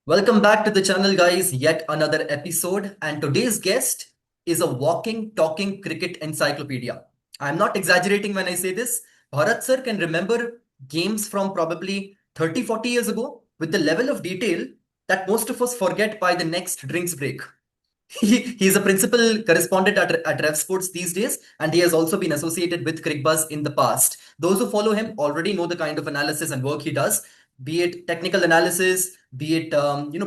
Welcome back to the channel, guys. Yet another episode, and today's guest is a walking, talking cricket encyclopedia. I'm not exaggerating when I say this. Bharat sir can remember games from probably 30, 40 years ago with the level of detail that most of us forget by the next drinks break. He's a principal correspondent at Rev Sports these days, and he has also been associated with CricBuzz in the past. Those who follow him already know the kind of analysis and work he does, be it technical analysis, be it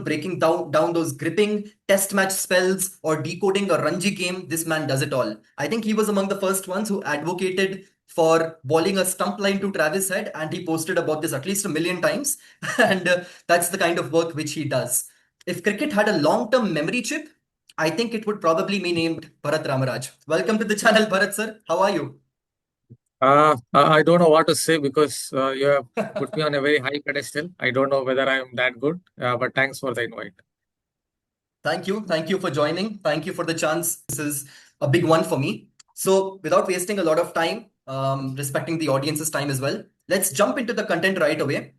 breaking down those gripping test match spells or decoding a Ranji game. This man does it all. I think he was among the first ones who advocated for bowling a stump line to Travis Head, and he posted about this at least a million times. And that's the kind of work which he does. If cricket had a long-term memory chip, I think it would probably be named Bharath Ramaraj. Welcome to the channel, Bharat sir. How are you? I don't know what to say because you have put me on a very high pedestal. I don't know whether I am that good, but thanks for the invite. Thank you. Thank you for joining. Thank you for the chance. This is a big one for me. So, without wasting a lot of time, respecting the audience's time as well, let's jump into the content right away.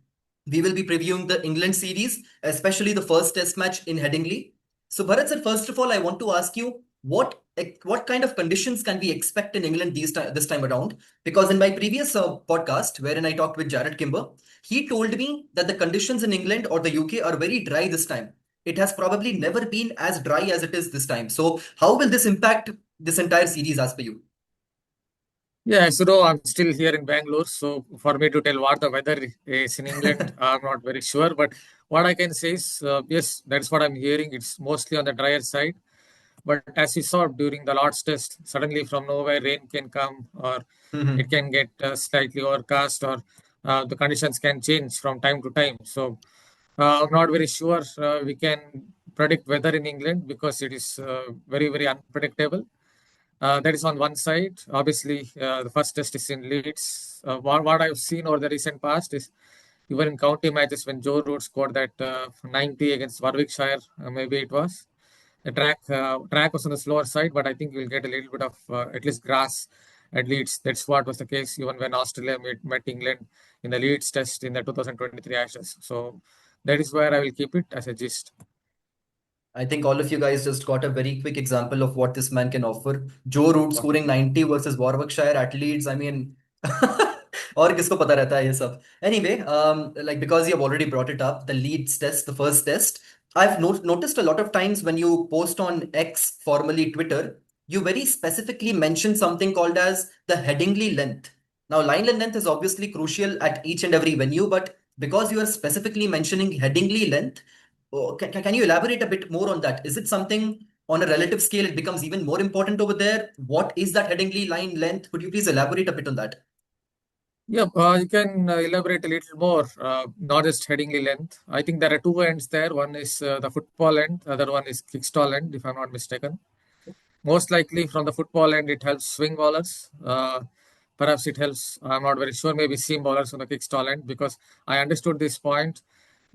We will be previewing the England series, especially the first test match in Headingley. So, Bharat sir, first of all, I want to ask you what kind of conditions can we expect in England this time around? Because in my previous podcast, wherein I talked with Jared Kimber, he told me that the conditions in England or the UK are very dry this time. It has probably never been as dry as it is this time. So, how will this impact this entire series as per you? Yeah, as you know, I'm still here in Bangalore, so for me to tell what the weather is in England, I'm not very sure. But what I can say is, yes, that's what I'm hearing. It's mostly on the drier side. But as you saw during the Lord's Test, suddenly from nowhere rain can come, or it Mhm. can get slightly overcast, or the conditions can change from time to time. So I'm not very sure we can predict weather in England because it is very, very unpredictable. That is on one side. Obviously, the first test is in Leeds. What I've seen over the recent past is even in county matches when Joe Root scored that 90 against Warwickshire, maybe it was. The track was on the slower side, but I think we'll get a little bit of at least grass at Leeds. That's what was the case even when Australia met England in the Leeds test in the 2023 Ashes. So that is where I will keep it as a gist. I think all of you guys just got a very quick example of what this man can offer. Joe Root scoring 90 versus Warwickshire at Leeds. I mean, और किसको पता रहता है ये सब? Anyway, like because you have already brought it up, the Leeds test, the first test, I've noticed a lot of times when you post on X, formerly Twitter, you very specifically mention something called as the Headingley length. Now, line length is obviously crucial at each and every venue, but because you are specifically mentioning Headingley length, oh, can you elaborate a bit more on that? Is it something on a relative scale it becomes even more important over there? What is that Headingley line length? Could you please elaborate a bit on that? Yeah, you can elaborate a little more, not just Headingley length. I think there are two ends there. One is the football end, the other one is kickstall end, if I'm not mistaken. Most likely from the football end, it helps swing bowlers. Perhaps it helps, I'm not very sure, maybe seam bowlers on the kickstall end because I understood this point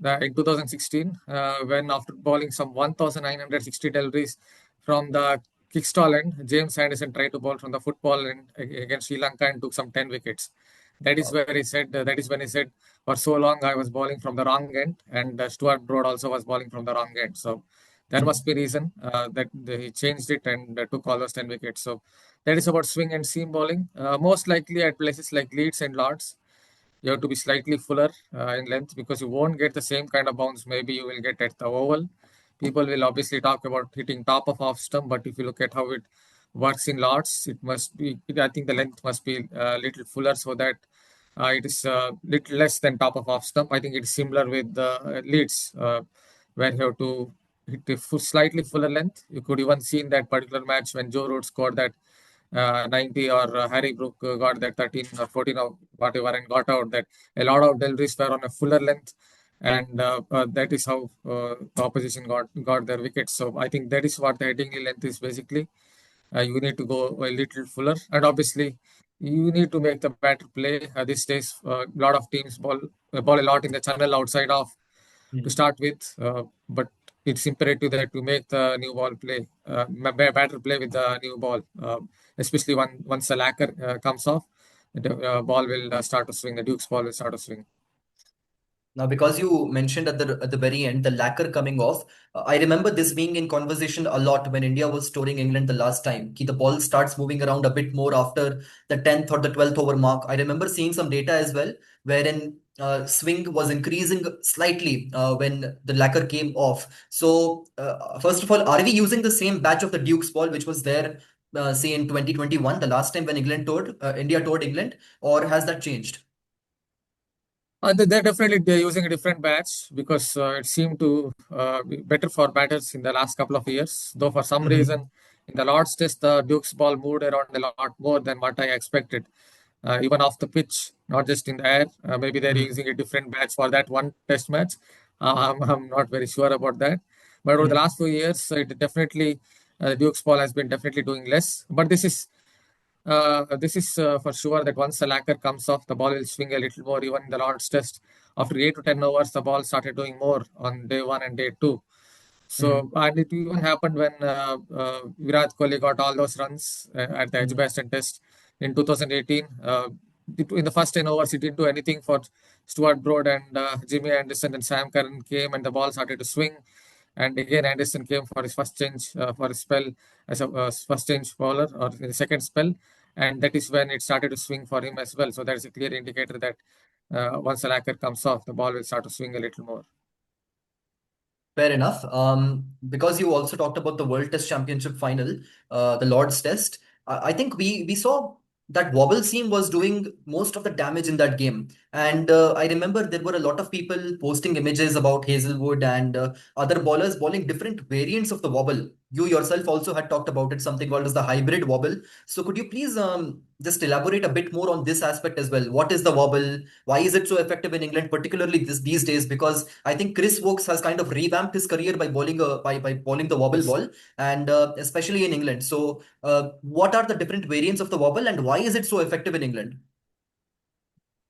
that in 2016, when after bowling some 1,960 deliveries from the kickstall end, James Anderson tried to bowl from the football end against Sri Lanka and took some 10 wickets. That is where he said, that is when he said, for so long I was bowling from the wrong end, and Stuart Broad also was bowling from the wrong end. So there must be reason that he changed it and took all those 10 wickets. So that is about swing and seam bowling. Most likely at places like Leeds and Lords, you have to be slightly fuller in length because you won't get the same kind of bounce maybe you will get at the oval. People will obviously talk about hitting top of off stump, but if you look at how it works in Lords, it must be, I think the length must be a little fuller so that it is a little less than top of off stump. I think it is similar with the Leeds, where you have to hit a slightly fuller length. You could even see in that particular match when Joe Root scored that 90 or Harry Brook got that 13 or 14 or whatever and got out that a lot of deliveries were on a fuller length. And that is how the opposition got their wickets. So I think that is what the heading length is basically. You need to go a little fuller, and obviously, you need to make the batter play. These days, a lot of teams ball a lot in the channel outside off to Hmm. start with, but it's imperative that to make the new ball play, batter play with the new ball, especially once the lacquer comes off, the ball will start to swing. The Duke's ball will start to swing. Now, because you mentioned at the very end the lacquer coming off, I remember this being in conversation a lot when India was touring England the last time. The ball starts moving around a bit more after the 10th or the 12th over mark. I remember seeing some data as well, wherein swing was increasing slightly when the lacquer came off. So, first of all, are we using the same batch of the Duke's ball which was there, say in 2021, the last time when India toured England, or has that changed? They're definitely they're using a different batch because it seemed to be better for batters in the last couple of years. Though for some reason, in the Lord's Test, the Duke's ball moved around a lot more than what I expected, even off the pitch, not just in the air. Maybe they're Mhm. using a different batch for that one Test match. I'm not very sure about that. But over the Mhm. last few years, it definitely Duke's ball has been definitely doing less. But this is for sure that once the lacquer comes off, the ball will swing a little more. Even in the Lord's Test, after 8 to 10 overs, the ball started doing more on day one and day two. Mhm. So, and it even happened when Virat Kohli got all those runs at the Mhm. Edgbaston Test in 2018. In the first 10 overs, he didn't do anything for Stuart Broad and Jimmy Anderson, and Sam Curran came and the ball started to swing. And again, Anderson came for his first change for his spell as a first change bowler or in the second spell. And that is when it started to swing for him as well. So that is a clear indicator that once the lacquer comes off, the ball will start to swing a little more. Fair enough. Because you also talked about the World Test Championship final, the Lord's Test. I think we saw that Wobble seam was doing most of the damage in that game. And I remember there were a lot of people posting images about Hazelwood and other bowlers bowling different variants of the Wobble. You yourself also had talked about it, something called as the hybrid Wobble. So could you please just elaborate a bit more on this aspect as well? What is the Wobble? Why is it so effective in England, particularly these days? Because I think Chris Wokes has kind of revamped his career by by bowling the wobble Yes. ball, and especially in England. So, what are the different variants of the wobble, and why is it so effective in England?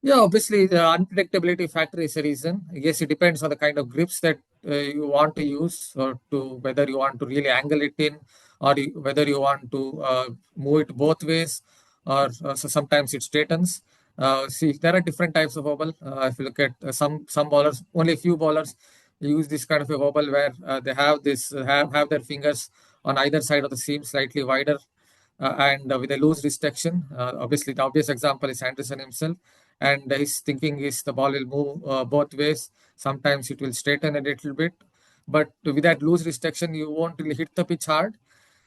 Yeah, obviously the unpredictability factor is a reason. Yes, it depends on the kind of grips that you want to use, or to whether you want to really angle it in, or whether you want to move it both ways, or so sometimes it straightens. See, there are different types of wobble. If you look at some bowlers, only a few bowlers use this kind of a wobble where they have this have their fingers on either side of the seam slightly wider and with a loose wrist action. Obviously, the obvious example is Anderson himself, and his thinking is the ball will move both ways. Sometimes it will straighten a little bit, but with that loose wrist action, you won't really hit the pitch hard.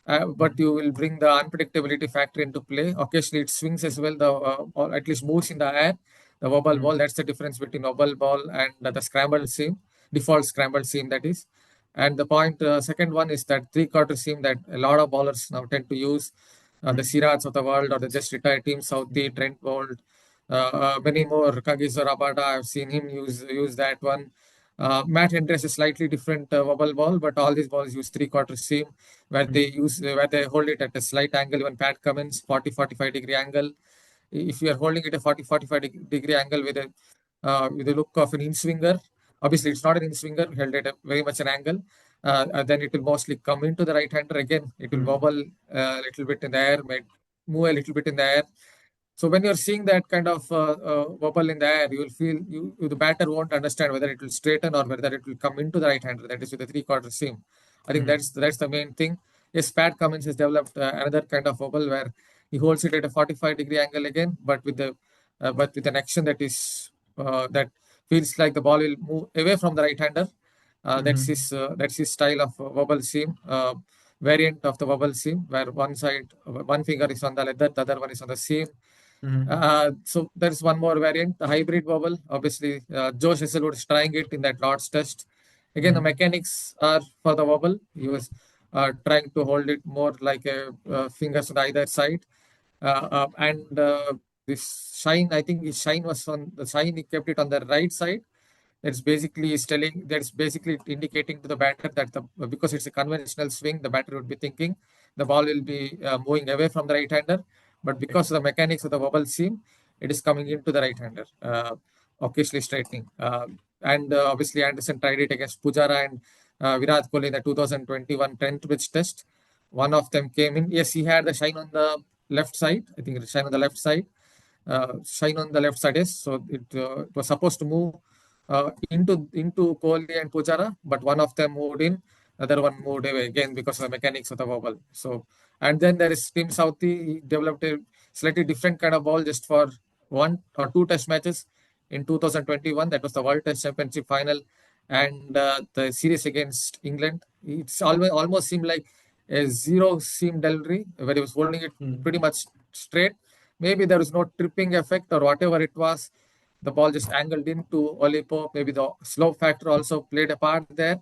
But you will bring the unpredictability factor into play. Occasionally, it swings as well, or at least moves in the air. The wobble ball, Mhm. that's the difference between wobble ball and the scrambled seam, default scrambled seam, that is. And the second one is that three-quarter seam that a lot of bowlers now tend to use. The Mhm. Siraj of the world or the just retired team, Southey, Trent Bolt, many more. Kagiso Rabada, I've seen him use that one. Matt Hendry has a slightly different wobble ball, but all these balls use three-quarter seam where they hold it at a slight angle. Even Pat Cummins, 40-45 degree angle. If you are holding it a 40-45 degree angle with the look of an in-swinger, obviously it's not an in-swinger, held at very much an angle, then it will mostly come into the right hander again. It will Mhm. wobble a little bit in the air, might move a little bit in the air. So when you're seeing that kind of wobble in the air, you will feel the batter won't understand whether it will straighten or whether it will come into the right hander. That is with the three-quarter seam. I think Mhm. that's the main thing. Yes, Pat Cummins has developed another kind of wobble where he holds it at a 45-degree angle again, but with an action that feels like the ball will move away from the right hander. Mhm. That's his style of wobble seam. Variant of the wobble seam, where one finger is on the leather, the other one is on the seam. Mhm. So there's one more variant, the hybrid wobble. Obviously, Joe Cheselwood is trying it in that Lord's Test. Again, the Mhm. mechanics are for the wobble. He was trying to hold it more like a fingers on either side. And this shine, I think his shine was on the shine. He kept it on the right side. That's basically indicating to the batter that because it's a conventional swing, the batter would be thinking the ball will be moving away from the right hander, but Right. because of the mechanics of the wobble seam, it is coming into the right hander, occasionally straightening. And obviously, Anderson tried it against Pujara and Virat Kohli in the 2021 10th Bridge Test. One of them came in. Yes, he had the shine on the left side. I think it shine on the left side. Shine on the left side, yes. So it was supposed to move into Kohli and Pujara, but one of them moved in, other one moved away again because of the mechanics of the wobble. So, and then there is Tim Southey. He developed a slightly different kind of ball just for 1 or 2 test matches in 2021. That was the World Test Championship final and the series against England. It's almost seemed like a zero seam delivery where he was holding it pretty much straight. Maybe there was no tripping effect or whatever it was. The ball just angled into Olipo. Maybe the slope factor also played a part there.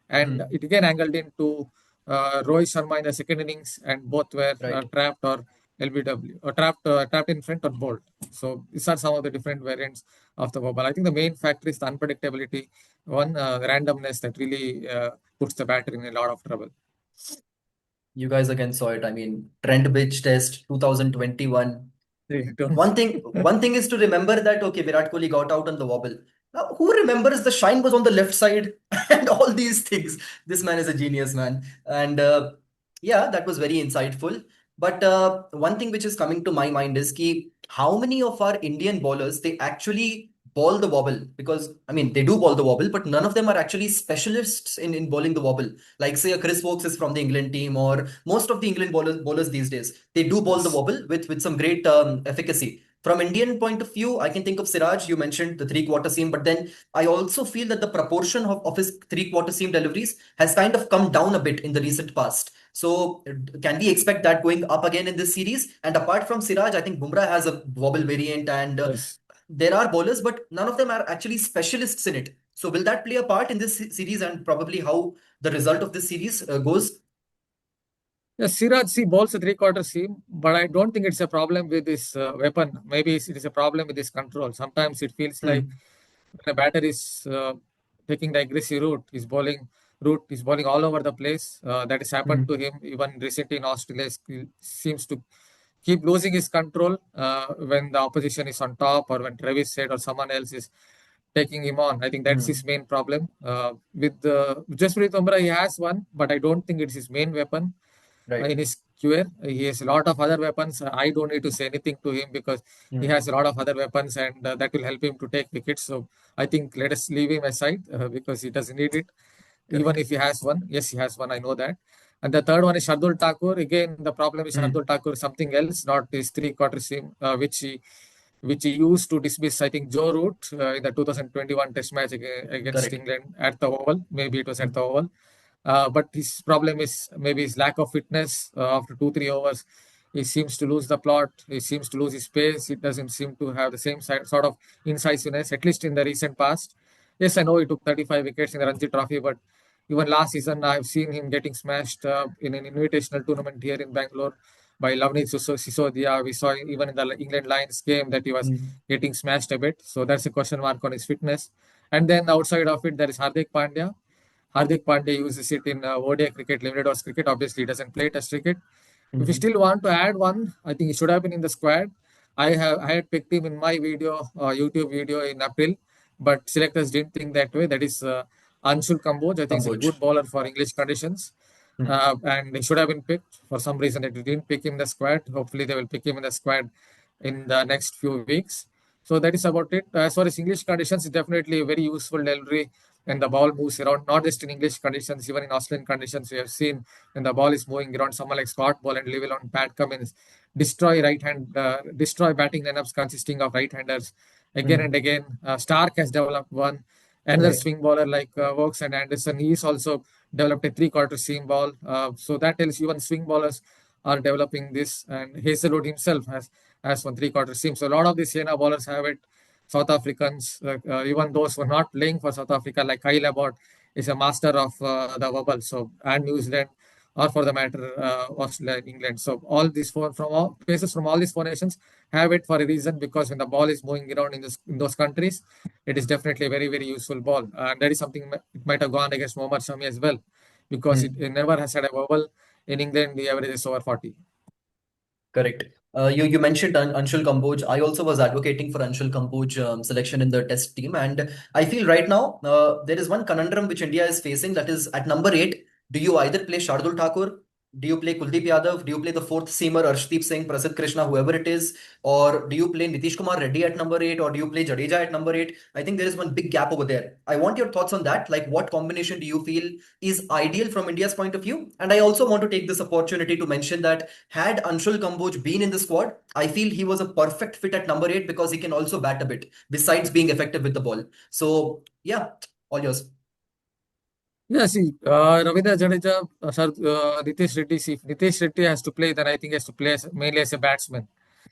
And it again angled into Rohit Sharma in the second innings, and both were Right. trapped or LBW, or trapped in front or bowled. So these are some of the different variants of the wobble. I think the main factor is the unpredictability, randomness that really puts the batter in a lot of trouble. You guys again saw it. I mean, Trent Bridge Test 2021. They don't. One thing is to remember that okay, Virat Kohli got out on the wobble. Now, who remembers the shine was on the left side and all these things? This man is a genius, man. And yeah, that was very insightful. But one thing which is coming to my mind is ki how many of our Indian bowlers they actually ball the wobble? Because I mean they do ball the wobble, but none of them are actually specialists in bowling the wobble. Like say a Chris Wokes is from the England team, or most of the England bowlers these days they do ball the Yes. wobble with some great efficacy. From Indian point of view, I can think of Siraj. You mentioned the three-quarter seam, but then I also feel that the proportion of his three-quarter seam deliveries has kind of come down a bit in the recent past. So, can we expect that going up again in this series? And apart from Siraj, I think Bumrah has a wobble variant, and Yes. there are bowlers, but none of them are actually specialists in it. So, will that play a part in this series and probably how the result of this series goes? Yes, Siraj C bowls a three-quarter seam, but I don't think it's a problem with this weapon. Maybe it is a problem with his control. Sometimes it feels like Hmm. when a batter is taking the aggressive he's bowling all over the place. That has happened to Hmm. him even recently in Australia. He seems to keep losing his control when the opposition is on top, or when Travis said or someone else is taking him on. I think that's his Hmm. main problem. With Jasprit Bumrah, he has one, but I don't think it's his main weapon Right. in his QA. He has a lot of other weapons. I don't need to say anything to him because he Hmm. has a lot of other weapons, and that will help him to take wickets. So I think let us leave him aside because he doesn't need it. Even Correct. if he has one, yes, he has one. I know that. And the third one is Shardul Thakur. Again, the problem is Hmm. Shardul Thakur is something else, not his three-quarter seam, which he used to dismiss, I think, Joe Root in the 2021 Test match against Correct. England at the Oval. Maybe it was at Hmm. the Oval. But his problem is maybe his lack of fitness. After 2 3 overs, he seems to lose the plot. He seems to lose his pace. He doesn't seem to have the same sort of incisiveness, at least in the recent past. Yes, I know he took 35 wickets in the Ranji Trophy, but even last season, I've seen him getting smashed in an invitational tournament here in Bangalore by Lavneet Sisodia. We saw even in the England Lions game that he was Hmm. getting smashed a bit. So that's a question mark on his fitness. And then outside of it, there is Hardik Pandya. Hardik Pandya uses it in ODI cricket, limited overs cricket. Obviously, he doesn't play Test cricket. If you Hmm. still want to add one, I think he should have been in the squad. I had picked him in my YouTube video in April, but selectors didn't think that way. That is Anshul Kamboj. I think he's a Kamboj. good bowler for English conditions, Hmm. and he should have been picked. For some reason, they didn't pick him in the squad. Hopefully, they will pick him in the squad in the next few weeks. So that is about it. As far as English conditions, it's definitely a very useful delivery when the ball moves around, not just in English conditions, even in Australian conditions. We have seen when the ball is moving around, someone like Scott Ball and Llewellyn Pat Cummins destroy batting lineups consisting of right-handers again and Hmm. again. Stark has developed one. Another Right. swing bowler like Vokes and Anderson, he's also developed a three-quarter seam ball. So that tells you even swing bowlers are developing this. And Hazelwood himself has one three-quarter seam. So a lot of these Siena bowlers have it. South Africans, even those who are not playing for South Africa, like Kyle Abbott, is a master of the wobble. So and New Zealand, or for the matter, Australia, England. So all these four from all places from all these four nations have it for a reason, because when the ball is moving around in those countries, it is definitely a very very useful ball. And that is something it might have gone against Mohammad Shami as well, because Hmm. it never has had a wobble. In England, the average is over 40. Correct. You mentioned Anshul Kamboj. I also was advocating for Anshul Kamboj selection in the test team, and I feel right now there is one conundrum which India is facing, that is at number 8. Do you either play Shardul Thakur Do you play Kuldeep Yadav? Do you play the fourth seamer Arshdeep Singh, Prasidh Krishna, whoever it is? Or do you play Nitish Kumar Reddy at number 8? Or do you play Jadeja at number 8? I think there is one big gap over there. I want your thoughts on that. Like, what combination do you feel is ideal from India's point of view? And I also want to take this opportunity to mention that had Anshul Kamboj been in the squad, I feel he was a perfect fit at number 8 because he can also bat a bit, besides being effective with the ball. So, yeah, all yours. Yeah, see, Ravindra Jadeja, Nitesh Reddy. See, if Nitesh Reddy has to play, then I think he has to play mainly as a batsman.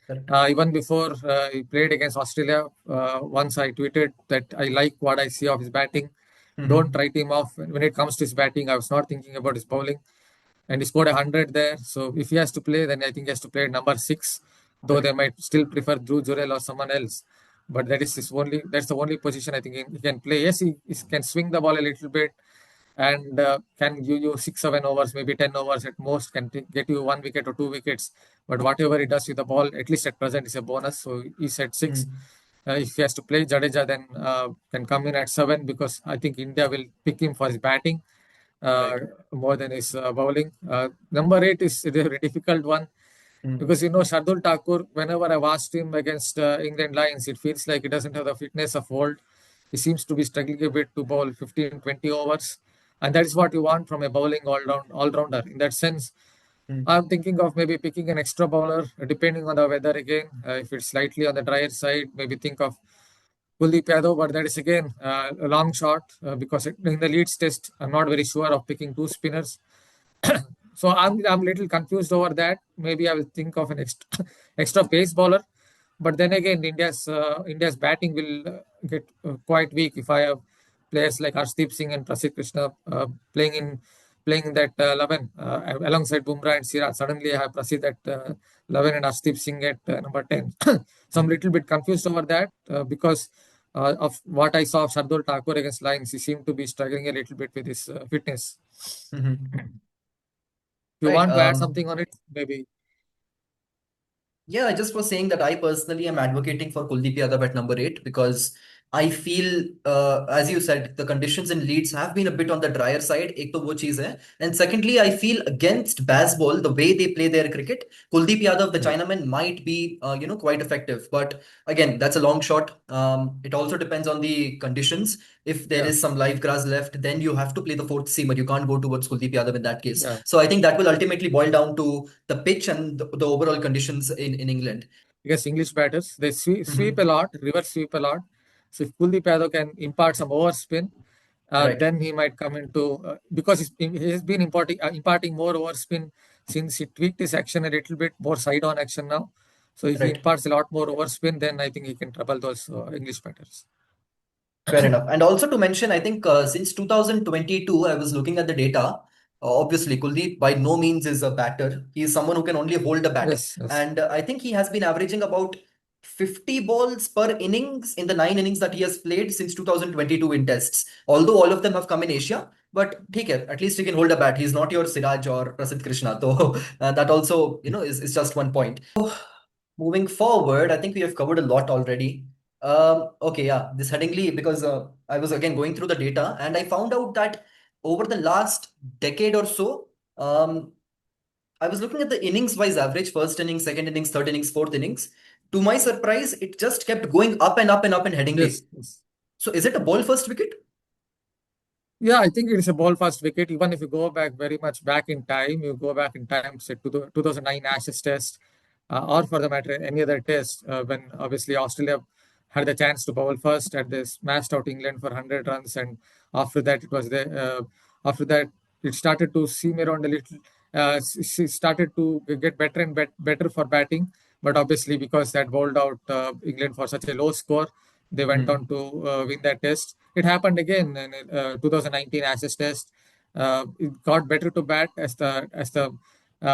Correct. Even before he played against Australia, once I tweeted that I like what I see of his batting. Don't Mm-hmm. write him off. When it comes to his batting, I was not thinking about his bowling. And he scored 100 there. So if he has to play, then I think he has to play number 6, though they Correct. might still prefer Drew Jurel or someone else. But that's the only position I think he can play. Yes, he can swing the ball a little bit and can give you 6, 7 overs, maybe 10 overs at most, can get you 1 wicket or 2 wickets. But whatever he does with the ball, at least at present, is a bonus. So he's at 6. Mm. If he has to play Jadeja, then can come in at 7 because I think India will pick him for his batting uh, Right. more than his bowling. Number 8 is a very difficult one Mm. because Shardul Thakur, whenever I've asked him against England Lions, it feels like he doesn't have the fitness of old. He seems to be struggling a bit to bowl 15, 20 overs. And that is what you want from a bowling all-rounder. In that sense, Mm. I'm thinking of maybe picking an extra bowler, depending on the weather again. If it's slightly on the drier side, maybe think of Kuldeep Yadav, but that is again a long shot because in the Leeds test, I'm not very sure of picking 2 spinners. So I'm a little confused over that. Maybe I will think of an extra extra pace bowler, but then again, India's batting will get quite weak if I have players like Arshdeep Singh and Prasidh Krishna playing in that 11 alongside Bumrah and Siraj. Suddenly, I have Prasidh at 11 and Arshdeep Singh at number 10. So I'm a little bit confused over that because of what I saw of Shardul Thakur against Lions. He seemed to be struggling a little bit with his fitness. Mm-hmm. If you Right. want to add something on it, maybe. Yeah, I just was saying that I personally am advocating for Kuldeep Yadav at number 8 because I feel, as you said, the conditions in Leeds have been a bit on the drier side. एक तो वो चीज है. And secondly, I feel against Bazball, the way they play their cricket, Kuldeep Yadav, the Yeah. Chinaman, might be, quite effective. But again, that's a long shot. It also depends on the conditions. If there Yeah. is some live grass left, then you have to play the fourth seamer. You can't go towards Kuldeep Yadav in that case. Yeah. So I think that will ultimately boil down to the pitch and the overall conditions in England. Because English batters, they sweep a Hmm. lot, reverse sweep a lot. So if Kuldeep Yadav can impart some overspin, Right. then he might come into because he has been imparting more overspin since he tweaked his action a little bit more side on action now. So if he Right. imparts a lot more overspin, then I think he can trouble those English batters. Fair enough. And also to mention, I think since 2022, I was looking at the data. Obviously, Kuldeep by no means is a batter. He is someone who can only hold a bat. Yes, yes. And I think he has been averaging about 50 balls per innings in the 9 innings that he has played since 2022 in tests. Although all of them have come in Asia. But take care, at least he can hold a bat. He's not your Siraj or Prasidh Krishna. So that also, is just one point. Moving forward, I think we have covered a lot already. Okay, yeah, this Headingley, because I was again going through the data and I found out that over the last decade or so, um, I was looking at the innings wise average, first innings, second innings, third innings, fourth innings. To my surprise, it just kept going up and up and up in Yes, Headingley. yes. So is it a ball first wicket? Yeah, I think it is a ball fast wicket. Even if you go back very much back in time, you go back in time, say to the 2009 Ashes Test, or for the matter, any other test, when obviously Australia had the chance to bowl first, and they smashed out England for 100 runs, and after that, after that, it started to seem around a little. Started to get better and better for batting, but obviously because they had bowled out England for such a low score, they went on Hmm. to win that test. It happened again in 2019 Ashes Test. It got better to bat as the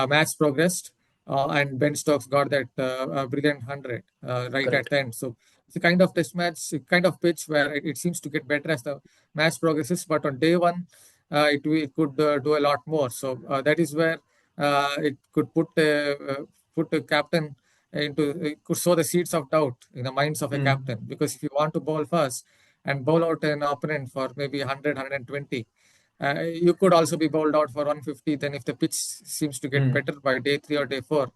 match progressed, and Ben Stokes got that brilliant 100 right at Correct. the end. So it's a kind of test match, a kind of pitch where it seems to get better as the match progresses. But on day one, it could do a lot more. So that is where it could put a captain into it could sow the seeds of doubt in the minds of a Hmm. captain, because if you want to bowl first and bowl out an opponent for maybe 100, You could also be bowled out for 150. Then if the pitch seems to get Hmm. better by day 3 or day 4,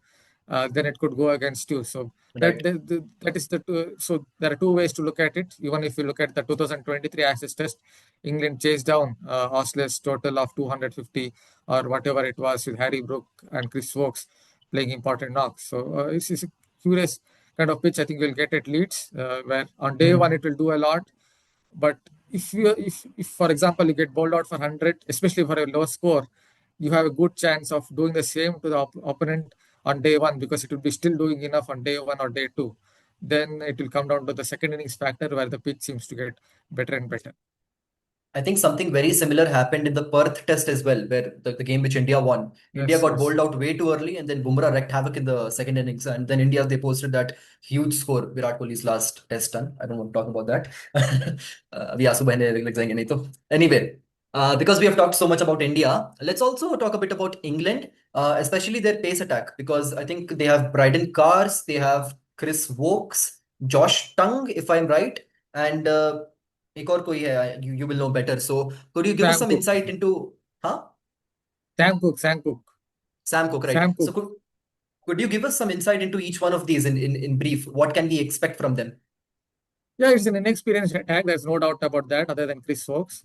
then it could go against you. So Right. that is the two, so there are two ways to look at it. Even if you look at the 2023 Ashes Test, England chased down Australia's total of 250 or whatever it was with Harry Brook and Chris Wokes playing important knocks. So it's a curious kind of pitch. I think we'll get at Leeds, where on day one Hmm. it will do a lot, but if for example you get bowled out for 100, especially for a low score, you have a good chance of doing the same to the opponent on day one, because it will be still doing enough on day one or day two. Then it will come down to the second innings factor, where the pitch seems to get better and better. I think something very similar happened in the Perth test as well, where the game which India won. India Yes, got yes. bowled out way too early, and then Bumrah wreaked havoc in the second innings. And then India, they posted that huge score, Virat Kohli's last test done. I don't want to talk about that. अभी आंसू बहने लग जाएंगे नहीं तो. Anyway, because we have talked so much about India, let's also talk a bit about England, especially their pace attack, because I think they have Bryden Cars, they have Chris Wokes, Josh Tongue, if I'm right, and एक और कोई है, you will know better. So could you give us Sam some Cook, insight into, huh? Sam Cook, Sam Cook, right? Sam So Cook. could you give us some insight into each one of these in brief? What can we expect from them? Yeah, it's an inexperienced attack. There's no doubt about that, other than Chris Wokes.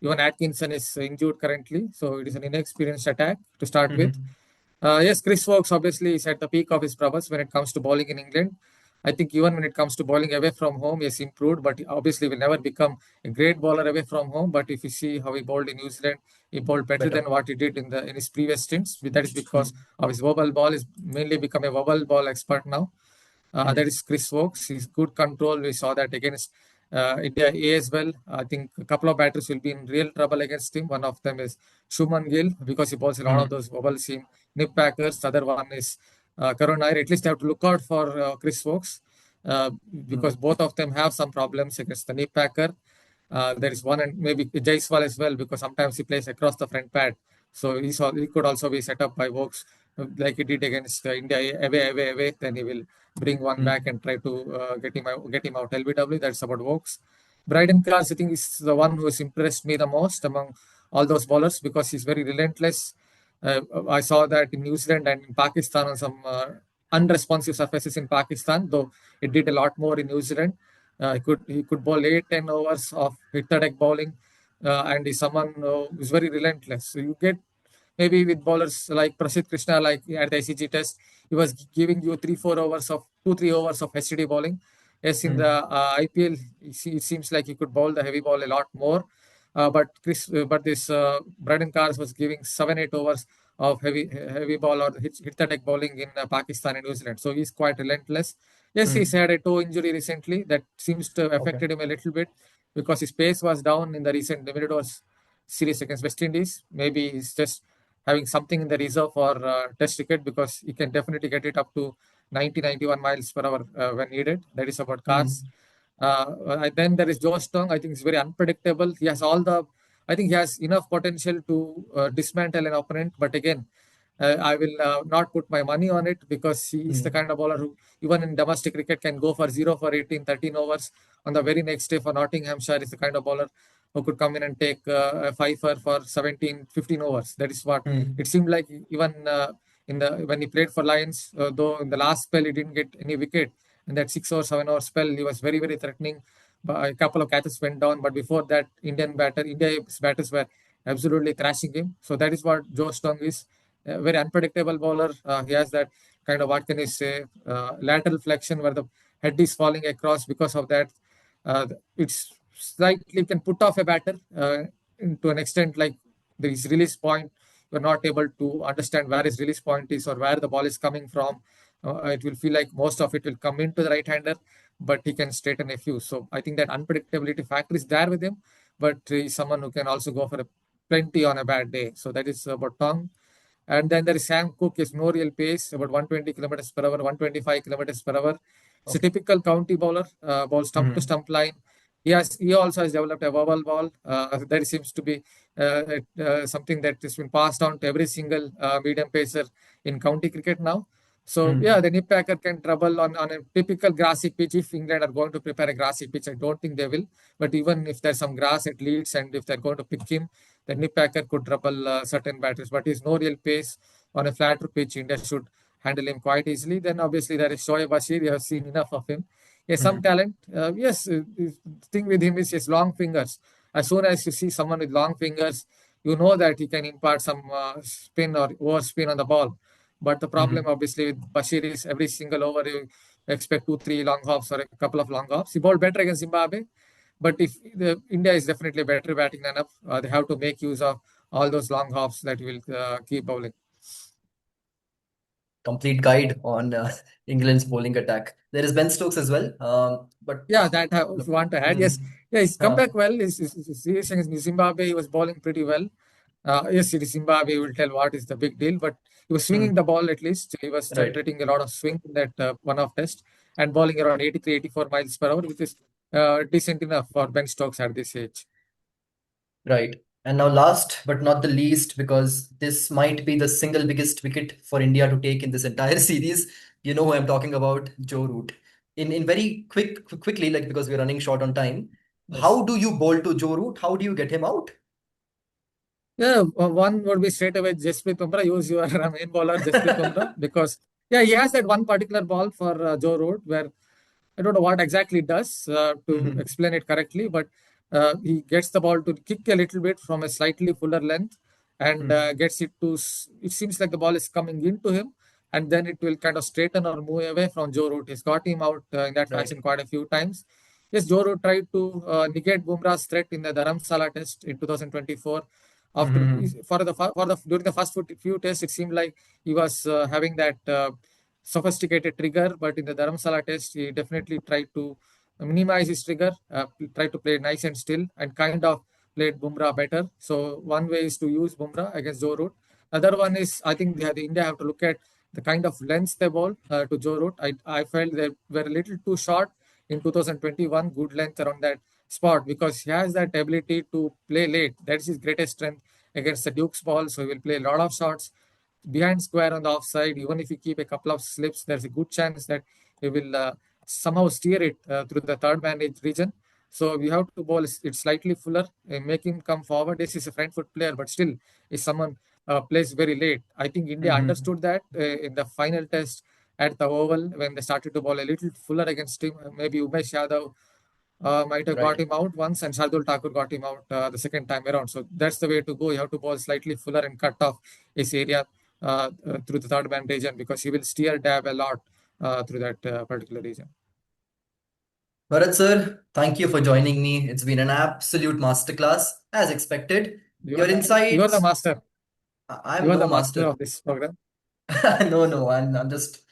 Even Atkinson is injured currently, so it is an inexperienced attack to start with. Mhm. Yes, Chris Wokes obviously is at the peak of his prowess when it comes to bowling in England. I think even when it comes to bowling away from home, he has improved, but he obviously will never become a great bowler away from home. But if you see how he bowled in New Zealand, he bowled better Better. than what he did in his previous stints. That is because Mhm. of his wobble ball. He's mainly become a wobble ball expert now. That Mhm. is Chris Wokes. He's good control. We saw that against India A as well. I think a couple of batters will be in real trouble against him. One of them is Shuman Gill, because he bowls a lot of Mhm. those wobble seam nip packers. The other one is Karun Nair. At least they have to look out for Chris Wokes, because Mhm. both of them have some problems against the nip packer. There is one, and maybe Jaiswal as well, because sometimes he plays across the front pad. So he could also be set up by Wokes, like he did against India away. Then he will bring one back Mhm. and try to get him out LBW. That's about Wokes. Bryden Cars, I think, is the one who has impressed me the most among all those bowlers, because he's very relentless. I saw that in New Zealand and in Pakistan on some unresponsive surfaces in Pakistan, though it did a lot more in New Zealand. He could bowl 8-10 overs of hit the deck bowling, and he's someone who's very relentless. So you get maybe with bowlers like Prasidh Krishna, like at the ICG test, he was giving you 3-4 overs of 2-3 overs of HCD bowling. Yes, in the Mhm. IPL, it seems like he could bowl the heavy ball a lot more. But this Braden Cars was giving 7-8 overs of heavy ball or hit the deck bowling in Pakistan and New Zealand. So he's quite relentless. Yes, he's Mhm. had a toe injury recently that seems to have Okay. affected him a little bit, because his pace was down in the recent limited overs series against West Indies. Maybe he's just having something in the reserve for test cricket, because he can definitely get it up to 90-91 miles per hour when needed. That is about Cars. Mhm. Then there is Joe Strong. I think he's very unpredictable. I think he has enough potential to dismantle an opponent. But again, I will not put my money on it, because he is the Mhm. kind of bowler who, even in domestic cricket, can go for 0 for 18, 13 overs. On the very next day for Nottinghamshire, is the kind of bowler who could come in and take a five for 17, 15 overs. That is what Mhm. it seemed like. Even in the when he played for Lions, though in the last spell he didn't get any wicket. In that 6 or 7 hour spell, he was very, very threatening. But a couple of catches went down. But before that, India's batters were absolutely thrashing him. So that is what Joe Strong is. A very unpredictable bowler. He has that kind of, what can I say, lateral flexion where the head is falling across. Because of that, it's slightly can put off a batter to an extent, like his release point. You're not able to understand where his release point is or where the ball is coming from. It will feel like most of it will come into the right hander, but he can straighten a few. So I think that unpredictability factor is there with him, but he's someone who can also go for a plenty on a bad day. So that is about Tong. And then there is Sam Cook, is no real pace, about 120 kilometers per hour, 125 kilometers per hour. It's a Okay. typical county bowler, ball stump to Mhm. stump line. He also has developed a wobble ball. That seems to be something that has been passed on to every single medium pacer in county cricket now. So Hmm. yeah, the nippacker can trouble on a typical grassy pitch. If England are going to prepare a grassy pitch, I don't think they will. But even if there's some grass at Leeds and if they're going to pick him, the nippacker could trouble certain batters. But he's no real pace on a flatter pitch. India should handle him quite easily. Then obviously there is Shoaib Bashir. You have seen enough of him. He has some Hmm. talent. Yes, the thing with him is his long fingers. As soon as you see someone with long fingers, you know that he can impart some spin or overspin on the ball. But the problem, Hmm. obviously, with Bashir is every single over you expect two, three long hops or a couple of long hops. He bowled better against Zimbabwe, but if the India is definitely better batting lineup, they have to make use of all those long hops that will keep bowling. Complete guide on England's bowling attack. There is Ben Stokes as well. But Yeah, that if you look, want to add, yes, hmm, yeah, he's come uh, back well. His series against Zimbabwe, he was bowling pretty well. Yes, it is Zimbabwe. Will tell what is the big deal, but he was swinging hmm, the ball at least. He was right, generating a lot of swing in that one-off test and bowling around 83, 84 miles per hour, which is decent enough for Ben Stokes at this age. right. And now, last but not the least, because this might be the single biggest wicket for India to take in this entire series. You know who I'm talking about, Joe Root. In very quickly, like because we're running short on time. Yes. How do you bowl to Joe Root? How do you get him out? Yeah, one would be straight away Jasprit Bumrah. Use your main bowler Jasprit Bumrah because yeah, he has that one particular ball for Joe Root where I don't know what exactly it does to Hmm. explain it correctly, but he gets the ball to kick a little bit from a slightly fuller length and Hmm. gets it to. It seems like the ball is coming into him, and then it will kind of straighten or move away from Joe Root. He's got him out in that Right. fashion quite a few times. Yes, Joe Root tried to negate Bumrah's threat in the Dharamsala test in 2024. After Hmm. for the during the first few tests, it seemed like he was having that. Sophisticated trigger, but in the Dharamsala test, he definitely tried to minimize his trigger, tried to play nice and still, and kind of played Bumrah better. So one way is to use Bumrah against Joe Root. Other one is I think the India have to look at the kind of length they ball to Joe Root. I felt they were a little too short in 2021, good length around that spot because he has that ability to play late. That is his greatest strength against the Duke's ball. So he will play a lot of shots behind square on the offside. Even if you keep a couple of slips, there's a good chance that he will somehow steer it through the third man region. So we have to bowl it slightly fuller, make him come forward. This is a front foot player, but still is someone plays very late. I think India Hmm. understood that in the final test at the Oval when they started to bowl a little fuller against him. Maybe Umesh Yadav might have got Right. him out once, and Shardul Thakur got him out the second time around. So that's the way to go. You have to bowl slightly fuller and cut off his area through the third man region because he will steer dab a lot through that particular region. Bharat sir, thank you for joining me. It's been an absolute masterclass, as expected. Your You are the insights, master. I'm You are no the master master. of this program. No, no, I'm just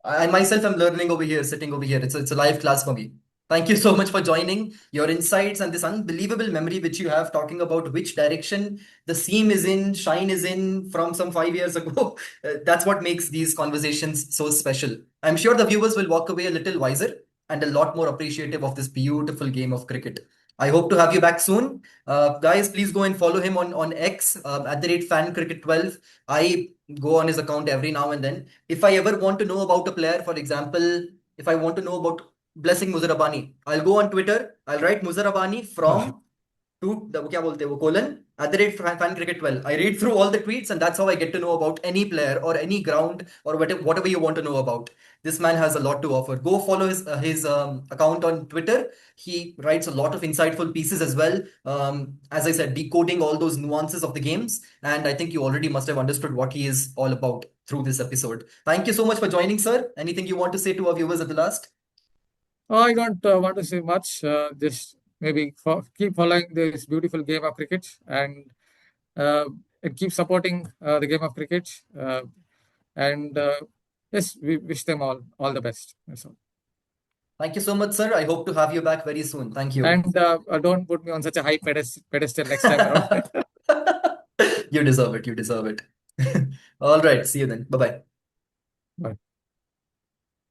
I myself am learning over here, sitting over here. It's a live class for me. Thank you so much for joining. Your insights and this unbelievable memory which you have talking about which direction the seam is in, shine is in from some 5 years ago. That's what makes these conversations so special. I'm sure the viewers will walk away a little wiser and a lot more appreciative of this beautiful game of cricket. I hope to have you back soon. Guys, please go and follow him on X at the rate fancricket12. I go on his account every now and then. If I ever want to know about a player, for example, if I want to know about Blessing Muzarabani, I'll go on Twitter, I'll write Muzarabani from to the क्या बोलते हैं वो colon at the rate fan cricket 12. I read through all the tweets and that's how I get to know about any player or any ground or whatever you want to know about. This man has a lot to offer. Go follow his account on Twitter. He writes a lot of insightful pieces as well. As I said, decoding all those nuances of the games. And I think you already must have understood what he is all about through this episode. Thank you so much for joining, sir. Anything you want to say to our viewers at the last? I don't want to say much. Just maybe keep following this beautiful game of cricket uh, and keep supporting the game of cricket. And yes, we wish them all the best. That's all. Thank you so much, sir. I hope to have you back very soon. Thank you. And don't put me on such a high pedestal next time around. You deserve it. You deserve it. All right. See you then. Bye bye. Bye.